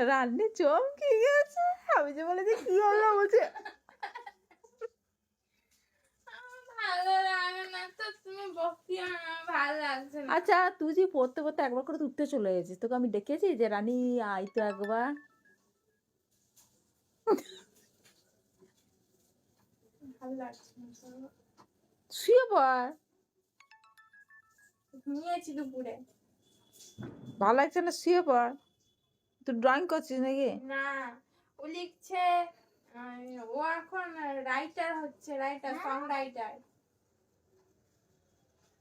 রান্নি চমকে গেছে। আমি যে বলেছি কি হলো বলছে ভালো লাগে না তো, তুমি বকিও না, ভালো লাগছে না। আচ্ছা তুই যে পড়তে পড়তে একবার করে উঠতে চলে গেছিস, তোকে আমি ডেকেছি যে রানী আই তো একবার? ভালো লাগছে না, শুয়ে পড়। ঘুমিয়েছি দুপুরে। ভালো লাগছে না, শুয়ে পড়। তুই ড্রয়িং করছিস নাকি? না, ও লিখছে, ও এখন রাইটার হচ্ছে, writer, song writer,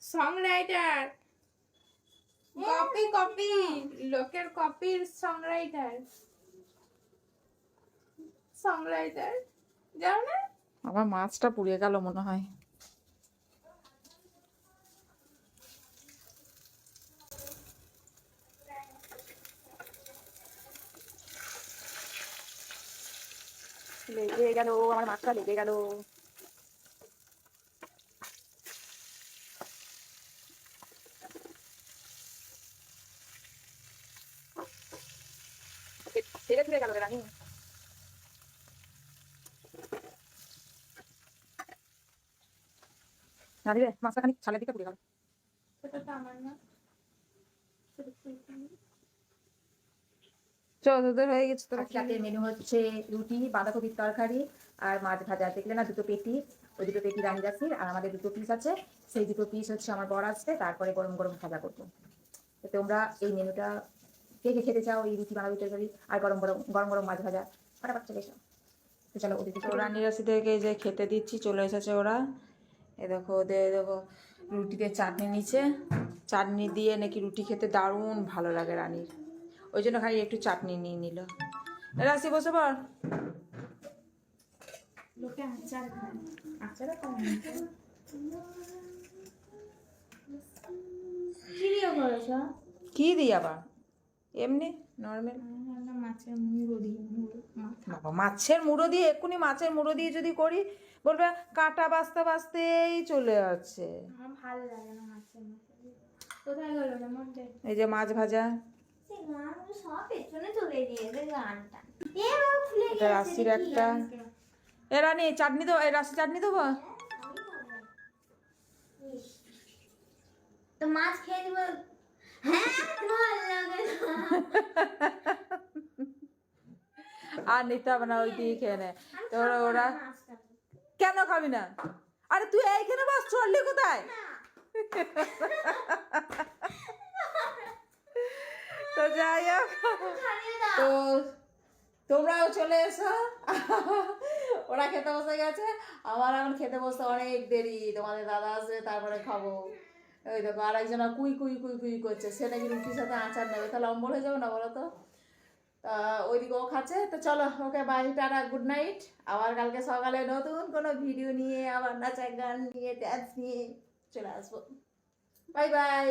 song writer, copy copy, লোকের কপির সং রাইটার, সং রাইটার, জানো না? আমার মাছটা পুড়িয়ে গেল মনে হয়। লেগে গেল, আমার মাছটা লেগে গেল। ছেড়ে ছিঁড়ে গেল রে রানী। রানী রে, মাছটা খানিক ছালের দিকে পুড়ে গেল। সেটা তো আমার না। তোদের হয়ে গেছে। তোরা রাতের মেনু হচ্ছে রুটি, বাঁধাকপির তরকারি আর মাছ ভাজা। দেখলে না দুটো পেটি, ওই দুটো পেটি রানী রাখির, আর আমাদের দুটো পিস আছে, সেই দুটো পিস হচ্ছে আমার বর আসছে, তারপরে গরম গরম ভাজা করবো। তো তোমরা এই মেনুটা কে কে খেতে চাও, এই রুটি বাঁধাকপির তরকারি আর গরম গরম গরম গরম মাছ ভাজা, ফটাফট চলে এসো। তো চলো ওদিকে ওরা নিরাশি থেকে যে খেতে দিচ্ছি, চলে এসেছে ওরা। এ দেখো ওদের, দেখো রুটিতে চাটনি নিচে, চাটনি দিয়ে নাকি রুটি খেতে দারুণ ভালো লাগে রানীর, ওই জন্য খালি একটু চাটনি নিয়ে নিল। রাশি বসে পড়। লোকে আচার খায়, আচারও খায়। কি দিয়ে করেছ? কি দিই আবার? এমনি নর্মাল। মাছের মুড়ো দিয়ে, বাবা মাছের মুড়ো দিয়ে, এক্ষুনি মাছের মুড়ো দিয়ে যদি করি বলবে কাঁটা বাঁচতে বাঁচতেই চলে যাচ্ছে। আমার ভালো লাগে না মাছের মুড়ো দিয়ে। কোথায় গেল না মধ্যে? এই যে মাছ ভাজা, সব পেছনে চলে গিয়েছে গানটা। এটা রাশির একটা। এ রানী চাটনি দেবো, এই রাশি চাটনি দেবো। তো মাছ খেয়ে দিব। হ্যাঁ ভালো লাগে না। আর নিতে হবে না, ওই দিয়ে খেয়ে নে। তো ওরা কেন খাবি না? আরে তুই এইখানে বস, চললি কোথায়? তো যাই হোক, তো তোমরাও চলে এসো। ওরা খেতে বসে গেছে, আমার এখন খেতে বসতে অনেক দেরি। তোমাদের দাদা আসবে তারপরে খাবো। ওই দেখো আর একজন কুই কুই কুই কুই করছে, সে নাকি রুটির সাথে আচার নেবে, তাহলে অম্বল হয়ে যাবে না বলো তো? তা ওইদিকে ও খাচ্ছে। তো চলো, okay bye, tata, good night. আবার কালকে সকালে নতুন কোনো ভিডিও নিয়ে, আবার নাচা গান নিয়ে, ড্যান্স নিয়ে চলে আসবো। Bye bye.